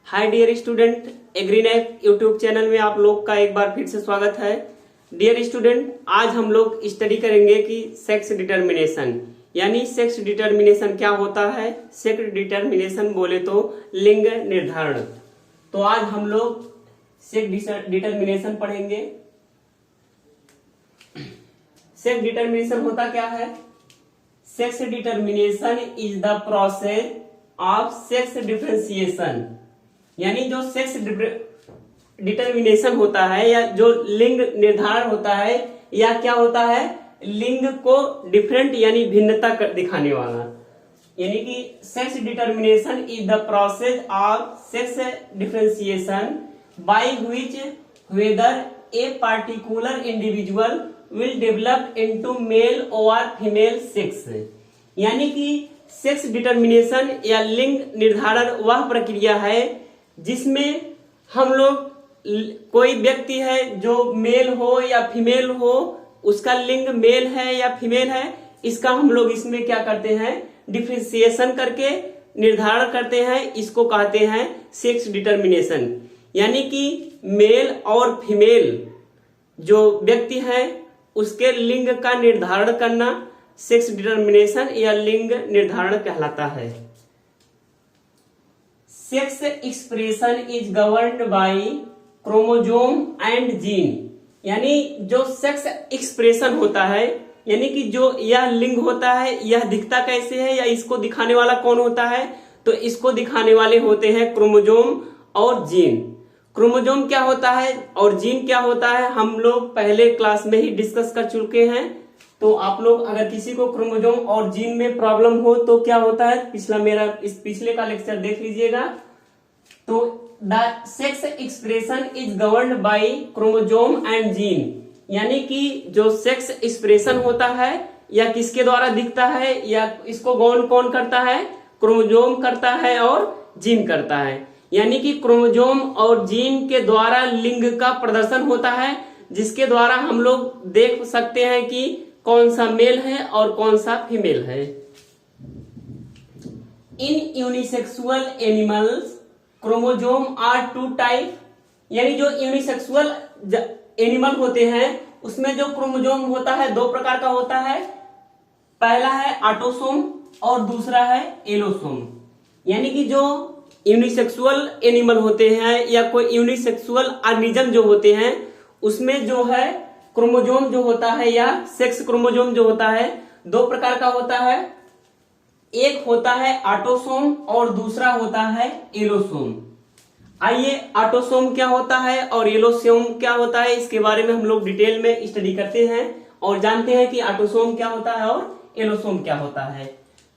हाय dear student, एग्रीनेट YouTube channel में आप लोग का एक बार फिर से स्वागत है। डियर स्टूडेंट, आज हम लोग स्टडी करेंगे कि सेक्स डिटर्मिनेशन यानी सेक्स डिटर्मिनेशन क्या होता है। सेक्स डिटर्मिनेशन बोले तो लिंग निर्धारण। तो आज हम लोग सेक्स डिटर्मिनेशन पढ़ेंगे। सेक्स डिटर्मिनेशन होता क्या है? Sex determination is the process of sex differentiation, यानी जो सेक्स डिटर्मिनेशन होता है या जो लिंग निर्धारण होता है या क्या होता है, लिंग को डिफरेंट यानी भिन्नता दिखाने वाला। यानी कि sex determination is the process of sex differentiation by which whether a particular individual will develop into male और फीमेल सेक्स। यानी कि सेक्स डिटर्मिनेशन या लिंग निर्धारण वह प्रक्रिया है जिसमें हम लोग कोई व्यक्ति है जो मेल हो या फीमेल हो, उसका लिंग मेल है या फीमेल है, इसका हम लोग इसमें क्या करते हैं, डिफरेंशिएशन करके निर्धारण करते हैं। इसको कहते हैं सेक्स डिटर्मिनेशन। यानी कि मेल और फीमेल जो व्यक्ति है उसके लिंग का निर्धारण करना सेक्स डिटर्मिनेशन या लिंग निर्धारण कहलाता है। Sex expression is governed bye chromosome and gene. यानी जो सेक्स एक्सप्रेशन होता है, यानी कि जो यह लिंग होता है, यह दिखता कैसे है या इसको दिखाने वाला कौन होता है, तो इसको दिखाने वाले होते हैं क्रोमोजोम और जीन। क्रोमोजोम क्या होता है और जीन क्या होता है हम लोग पहले क्लास में ही डिस्कस कर चुके हैं। तो आप लोग अगर किसी को क्रोमोजोम और जीन में प्रॉब्लम हो तो क्या होता है, पिछले का लेक्चर देख लीजिएगा। तो the sex expression is governed bye chromosome and gene. यानी कि जो सेक्स एक्सप्रेशन होता है या किसके द्वारा दिखता है या इसको गवर्न कौन करता है, क्रोमोजोम करता है और जीन करता है। यानी कि क्रोमोजोम और जीन के द्वारा लिंग का प्रदर्शन होता है, जिसके द्वारा हम लोग देख सकते हैं कि कौन सा मेल है और कौन सा फीमेल है। In unisexual animals chromosome are two type. यानी जो यूनिसेक्सुअल एनिमल होते हैं उसमें जो क्रोमोजोम होता है दो प्रकार का होता है। पहला है ऑटोसोम और दूसरा है एलोसोम। यानी कि जो यूनिसेक्सुअल एनिमल होते हैं या कोई यूनिसेक्सुअल ऑर्गेनिज्म जो होते हैं उसमें जो है क्रोमोजोम जो होता है या सेक्स क्रोमोजोम जो होता है दो प्रकार का होता है। एक होता है ऑटोसोम और दूसरा होता है एलोसोम। आइए ऑटोसोम क्या होता है और एलोसोम क्या होता है इसके बारे में हम लोग डिटेल में स्टडी करते हैं और जानते हैं कि ऑटोसोम क्या होता है और एलोसोम क्या होता है।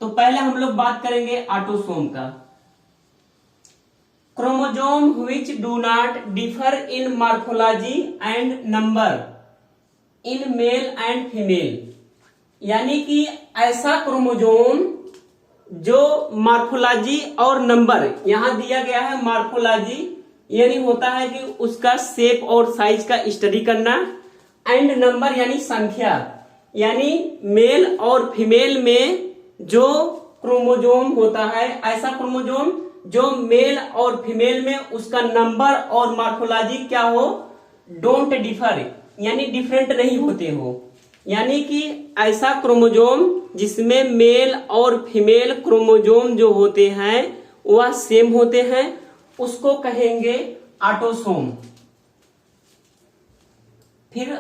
तो पहले हम लोग बात करेंगे ऑटोसोम का। Chromosome which do not differ in morphology and number in male and female. यानी कि ऐसा क्रोमोजोम जो मॉर्फोलॉजी और नंबर, यहां दिया गया है मॉर्फोलॉजी यानी होता है कि उसका शेप और साइज का स्टडी करना, एंड नंबर यानी संख्या, यानी मेल और फीमेल में जो क्रोमोजोम होता है ऐसा क्रोमोजोम जो मेल और फीमेल में उसका नंबर और मॉर्फोलॉजी क्या हो, डोंट डिफर यानी डिफरेंट नहीं होते हो। यानी कि ऐसा क्रोमोजोम जिसमें मेल और फीमेल क्रोमोजोम जो होते हैं वह सेम होते हैं उसको कहेंगे ऑटोसोम। फिर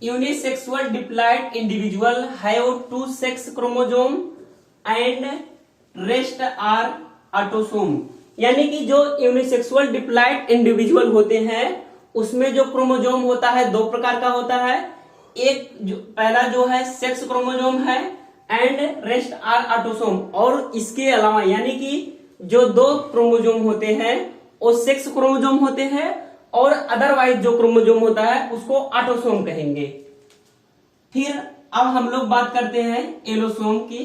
unisexual diploid individual have two sex chromosome and rest are autosome. यानी कि जो यूनिसेक्सुअल डिप्लॉयड इंडिविजुअल होते हैं उसमें जो क्रोमोजोम होता है दो प्रकार का होता है। एक जो पहला जो है सेक्स क्रोमोजोम है एंड रेस्ट आर ऑटोसोम। और इसके अलावा यानी कि जो दो क्रोमोजोम होते हैं वो सेक्स क्रोमोजोम होते हैं और अदरवाइज जो क्रोमोजोम होता है उसको ऑटोसोम कहेंगे। फिर अब हम लोग बात करते हैं एलोसोम की।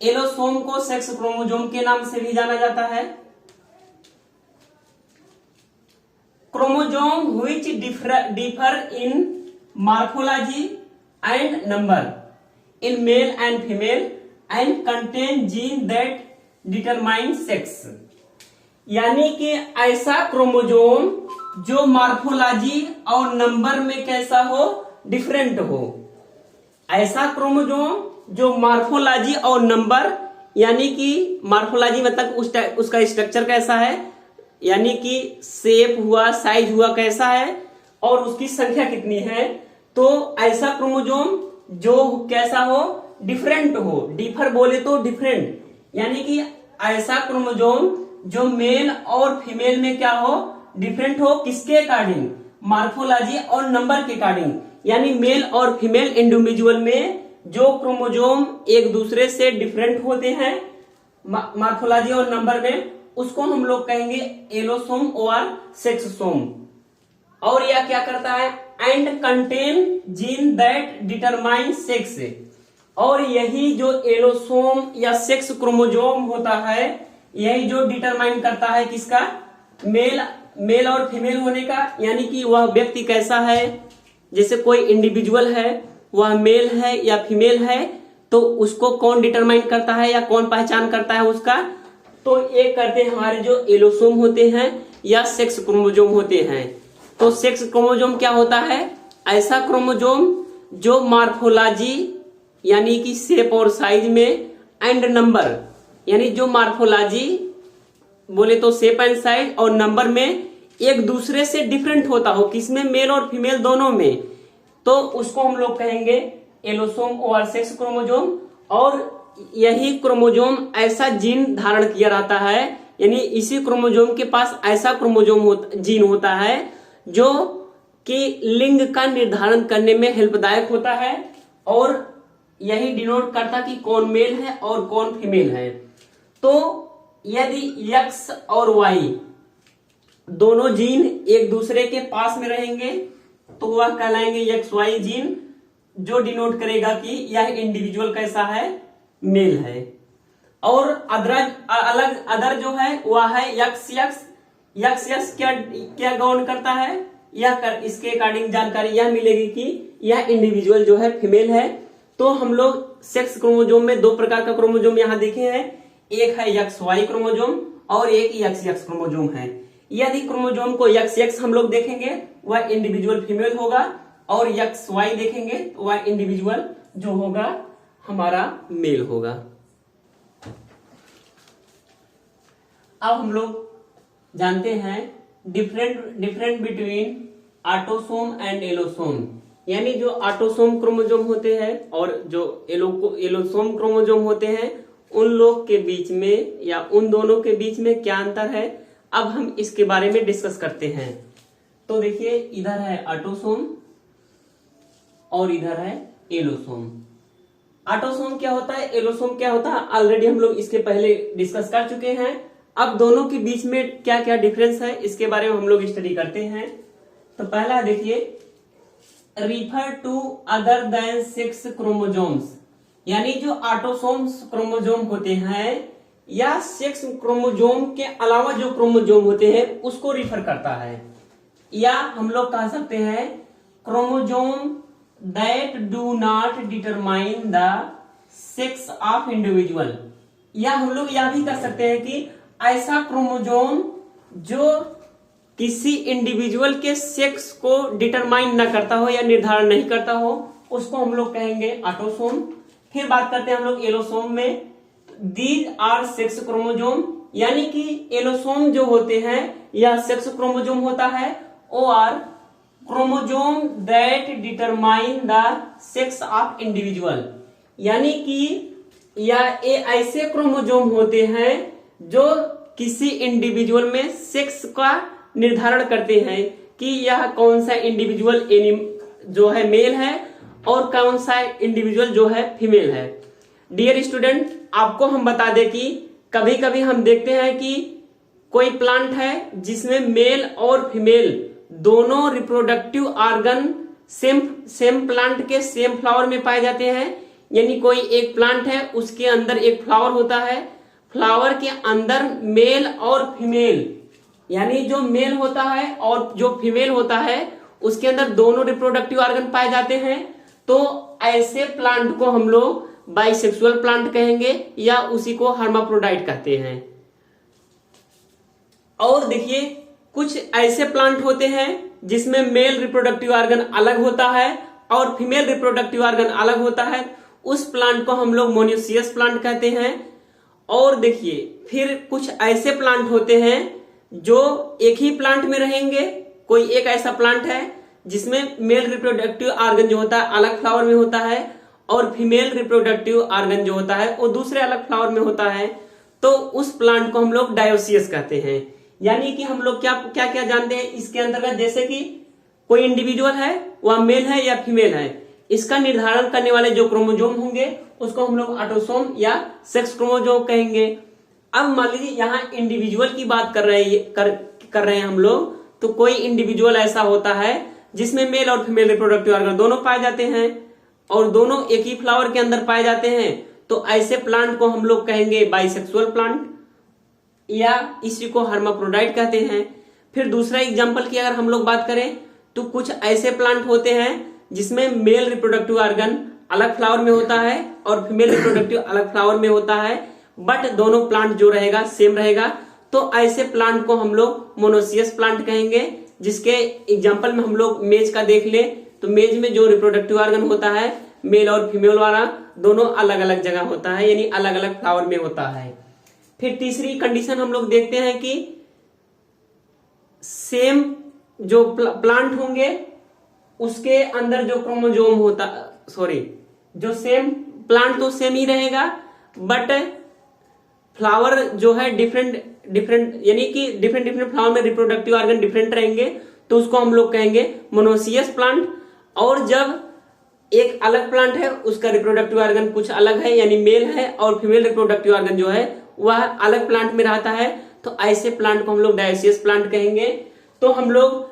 एलोसोम को सेक्स क्रोमोजोम के नाम से भी जाना जाता है। Chromosome which differ in morphology and number in male and female and contain gene that determine sex. यानी कि ऐसा क्रोमोजोम जो मॉर्फोलॉजी और नंबर में कैसा हो, डिफरेंट हो। ऐसा क्रोमोजोम जो मॉर्फोलॉजी और नंबर, यानी कि मॉर्फोलॉजी मतलब उसका स्ट्रक्चर कैसा है, यानी कि शेप हुआ, साइज हुआ कैसा है, और उसकी संख्या कितनी है। तो ऐसा क्रोमोजोम जो कैसा हो, डिफरेंट हो। डिफर बोले तो डिफरेंट, यानी कि ऐसा क्रोमोजोम जो मेल और फीमेल में क्या हो, डिफरेंट हो। किसके अकॉर्डिंग, मॉर्फोलॉजी और नंबर के अकॉर्डिंग। यानी मेल और फीमेल इंडिविजुअल में जो क्रोमोजोम एक दूसरे से डिफरेंट होते हैं मॉर्फोलॉजी और नंबर में, उसको हम लोग कहेंगे एलोसोम और सेक्सोम। और यह क्या करता है, and contain gene that determine sex. और यही जो एलोसोम या सेक्स क्रोमोजोम होता है, यही जो डिटरमाइन करता है किसका, मेल और फीमेल होने का। यानी कि वह व्यक्ति कैसा है, जैसे कोई इंडिविजुअल है, वह मेल है या फीमेल है, तो उसको कौन डिटरमाइन करता है या कौन पहचान करता है उसका, तो एक करते हैं हमारे जो एलोसोम होते हैं या सेक्स क्रोमोजोम होते हैं। तो सेक्स क्रोमोजोम क्या होता है, ऐसा क्रोमोजोम जो मॉर्फोलॉजी यानी कि शेप और साइज में, एंड नंबर यानी जो मॉर्फोलॉजी बोले तो शेप एंड साइज और नंबर में एक दूसरे से डिफरेंट होता हो, किसमें, मेल और फीमेल दोनों में, तो उसको हम लोग कहेंगे एलोसोम और सेक्स क्रोमोजोम। और यही क्रोमोजोम ऐसा जीन धारण किया रहता है, यानी इसी क्रोमोजोम के पास ऐसा जीन होता है जो कि लिंग का निर्धारण करने में हेल्पदायक होता है, और यही डिनोट करता कि कौन मेल है और कौन फीमेल है। तो यदि एक्स और वाई दोनों जीन एक दूसरे के पास में रहेंगे तो वह कहलाएंगे एक्स वाई जीन, जो डिनोट करेगा कि यह इंडिविजुअल कैसा है, मेल है। और अदर जो है वह है एक्स एक्स क्या गौन करता है, इसके अकॉर्डिंग जानकारी यह मिलेगी कि यह इंडिविजुअल जो है फीमेल है। तो हम लोग सेक्स क्रोमोजोम में दो प्रकार का क्रोमोजोम यहाँ देखे हैं, एक है एक्स वाई क्रोमोजोम और एक एक्स एक्स क्रोमोजोम है। यदि क्रोमोजोम को एक्स एक्स हम लोग देखेंगे वह इंडिविजुअल फीमेल होगा, और एक्स वाई देखेंगे तो वह इंडिविजुअल जो होगा हमारा मेल होगा। अब हम लोग जानते हैं different between autosome and allosome. यानी जो ऑटोसोम क्रोमोजोम होते हैं और जो एलोसोम क्रोमोजोम होते हैं, उन लोग के बीच में या उन दोनों के बीच में क्या अंतर है, अब हम इसके बारे में डिस्कस करते हैं। तो देखिए, इधर है ऑटोसोम और इधर है एलोसोम। ऑटोसोम क्या होता है, एलोसोम क्या होता है, ऑलरेडी हम लोग इसके पहले डिस्कस कर चुके हैं। अब दोनों के बीच में क्या क्या डिफरेंस है इसके बारे में हम लोग स्टडी करते हैं। तो पहला देखिए, refer to other than sex chromosomes. यानी जो ऑटोसोम्स क्रोमोजोम होते हैं या सेक्स क्रोमोजोम के अलावा जो क्रोमोजोम होते हैं उसको रिफर करता है, या हम लोग कह सकते हैं chromosome that do not determine the sex of individual. या हम लोग यह भी कह सकते हैं कि ऐसा क्रोमोजोम जो किसी इंडिविजुअल के सेक्स को डिटरमाइन न करता हो या निर्धारण नहीं करता हो, उसको हम लोग कहेंगे ऑटोसोम। फिर बात करते हैं हम लोग एलोसोम में। दीज आर सेक्स क्रोमोजोम, यानी कि एलोसोम जो होते हैं यह सेक्स क्रोमोजोम होता है। Or chromosome that determine the sex of individual, यानी कि यह ऐसे क्रोमोजोम होते हैं जो किसी इंडिविजुअल में सेक्स का निर्धारण करते हैं कि यह कौन सा इंडिविजुअल जो है मेल है और कौन सा इंडिविजुअल जो है फीमेल है। डियर स्टूडेंट, आपको हम बता दें कि कभी कभी हम देखते हैं कि कोई प्लांट है जिसमें मेल और फीमेल दोनों रिप्रोडक्टिव ऑर्गन सेम प्लांट के सेम फ्लावर में पाए जाते हैं। यानी कोई एक प्लांट है, उसके अंदर एक फ्लावर होता है, फ्लावर के अंदर मेल और फीमेल, यानी जो मेल होता है और जो फीमेल होता है उसके अंदर दोनों रिप्रोडक्टिव ऑर्गन पाए जाते हैं। तो ऐसे प्लांट को हम लोग बाइसेक्सुअल प्लांट कहेंगे या उसी को हर्माफ्रोडाइट कहते हैं। और देखिए कुछ ऐसे प्लांट होते हैं जिसमें मेल रिप्रोडक्टिव ऑर्गन अलग होता है और फीमेल रिप्रोडक्टिव ऑर्गन अलग होता है, उस प्लांट को हम लोग मोनोसियस प्लांट कहते हैं। और देखिए फिर कुछ ऐसे प्लांट होते हैं जो एक ही प्लांट में रहेंगे। कोई एक ऐसा प्लांट है जिसमें मेल रिप्रोडक्टिव ऑर्गन जो होता है अलग फ्लावर में होता है और फीमेल रिप्रोडक्टिव ऑर्गन जो होता है वो दूसरे अलग फ्लावर में होता है, तो उस प्लांट को हम लोग डायोसियस कहते हैं। यानी कि हम लोग क्या क्या क्या जानते हैं इसके अंतर्गत, जैसे कि कोई इंडिविजुअल है वह मेल है या फीमेल है, इसका निर्धारण करने वाले जो क्रोमोजोम होंगे उसको हम लोग ऑटोसोम या सेक्स क्रोमोजोम कहेंगे। अब मान लीजिए यहाँ इंडिविजुअल की बात कर रहे हैं हम लोग, तो कोई इंडिविजुअल ऐसा होता है जिसमें मेल और फीमेल रिप्रोडक्टिव ऑर्गन दोनों पाए जाते हैं और दोनों एक ही फ्लावर के अंदर पाए जाते हैं, तो ऐसे प्लांट को हम लोग कहेंगे बाइसेक्सुअल प्लांट या इसी को हर्माफ्रोडाइट कहते हैं। फिर दूसरा एग्जांपल की अगर हम लोग बात करें तो कुछ ऐसे प्लांट होते हैं जिसमें मेल रिप्रोडक्टिव ऑर्गन अलग फ्लावर में होता है और फीमेल रिप्रोडक्टिव अलग फ्लावर में होता है, बट दोनों प्लांट जो रहेगा सेम रहेगा, तो ऐसे प्लांट को हम लोग मोनोसियस प्लांट कहेंगे। जिसके एग्जांपल में हम लोग मेज का देख ले तो मेज में जो रिप्रोडक्टिव ऑर्गन होता है मेल और फीमेल वाला दोनों अलग अलग जगह होता है, यानी अलग अलग फ्लावर में होता है। फिर तीसरी कंडीशन हम लोग देखते हैं कि सेम जो प्लांट होंगे उसके अंदर जो क्रोमोजोम होता, जो सेम प्लांट तो सेम ही रहेगा बट फ्लावर जो है डिफरेंट यानी कि डिफरेंट फ्लावर में रिप्रोडक्टिव ऑर्गन डिफरेंट रहेंगे, तो उसको हम लोग कहेंगे मोनोसियस प्लांट। और जब एक अलग प्लांट है उसका रिप्रोडक्टिव ऑर्गन कुछ अलग है यानी मेल है और फीमेल रिप्रोडक्टिव ऑर्गन जो है वह अलग प्लांट में रहता है, तो ऐसे प्लांट को हम लोग डायोसियस प्लांट कहेंगे। तो हम लोग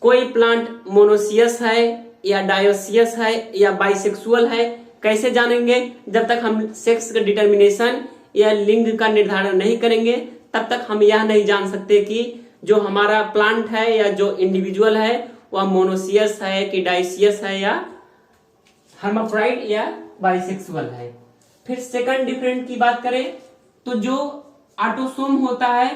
कोई प्लांट मोनोसियस है या डायोसियस है या बाइसेक्सुअल है कैसे जानेंगे, जब तक हम सेक्स का डिटर्मिनेशन या लिंग का निर्धारण नहीं करेंगे तब तक हम यह नहीं जान सकते कि जो हमारा प्लांट है या जो इंडिविजुअल है वह मोनोसियस है कि डायोसियस है या हर्माफ्रोडाइट या बाइसेक्सुअल है। फिर सेकंड डिफरेंट की बात करें तो जो ऑटोसोम होता है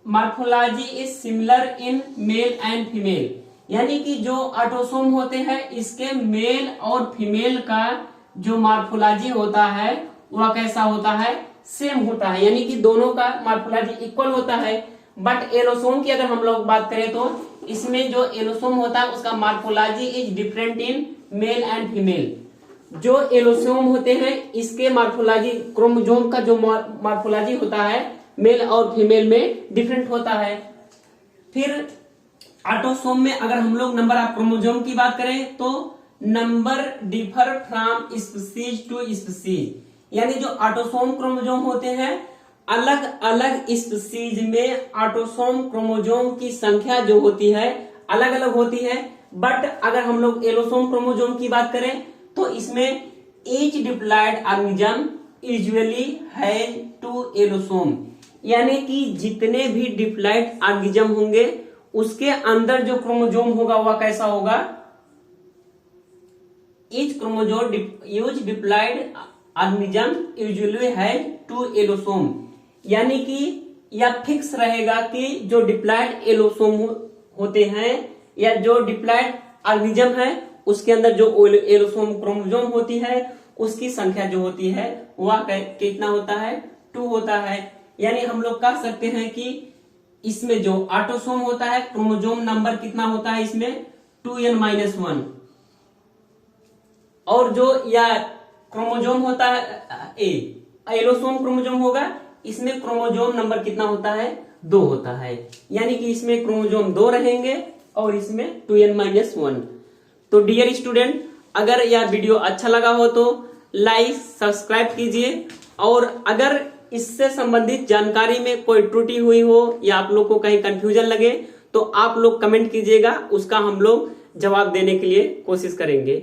morphology is similar in male and female, यानी कि जो ऑटोसोम होते हैं इसके मेल और फीमेल का जो मॉर्फोलॉजी होता है वह कैसा होता है, सेम होता है, यानी कि दोनों का मॉर्फोलॉजी इक्वल होता है। बट एलोसोम की अगर हम लोग बात करें तो इसमें जो एलोसोम होता है उसका morphology is different in male and female. जो एलोसोम होते हैं इसके मॉर्फोलॉजी क्रोमोसोम का जो मॉर्फोलॉजी होता है मेल और फीमेल में डिफरेंट होता है। फिर ऑटोसोम में अगर हम लोग नंबर ऑफ क्रोमोसोम की बात करें तो number differ from species to species, यानी जो ऑटोसोम क्रोमोसोम होते हैं अलग अलग स्पीसीज में ऑटोसोम क्रोमोसोम की संख्या जो होती है अलग अलग होती है। बट अगर हम लोग एलोसोम क्रोमोसोम की बात करें तो इसमें each diploid organism usually has 2 allosome, यानी कि जितने भी डिप्लॉयड ऑर्गेनिज्म होंगे उसके अंदर जो क्रोमोसोम होगा वह कैसा होगा, each chromosome use diploid organism usually has 2 allosome, यानी कि यह फिक्स रहेगा कि जो डिप्लॉयड एलोसोम होते हैं या जो डिप्लॉयड ऑर्गेनिज्म है उसके अंदर जो एलोसोम क्रोमोसोम होती है उसकी संख्या जो होती है वह कितना होता है, 2 होता है। यानी हम लोग कह सकते हैं कि इसमें जो ऑटोसोम होता है क्रोमोसोम नंबर कितना होता है इसमें 2n-1, और जो या क्रोमोसोम होता है एलोसोम क्रोमोसोम होगा इसमें क्रोमोसोम नंबर कितना होता है, 2 होता है, यानी कि इसमें क्रोमोसोम 2 रहेंगे और इसमें 2n-1। तो डियर स्टूडेंट, अगर यह वीडियो अच्छा लगा हो तो लाइक सब्सक्राइब कीजिए, और अगर इससे संबंधित जानकारी में कोई त्रुटि हुई हो या आप लोग को कहीं कंफ्यूजन लगे तो आप लोग कमेंट कीजिएगा, उसका हम लोग जवाब देने के लिए कोशिश करेंगे।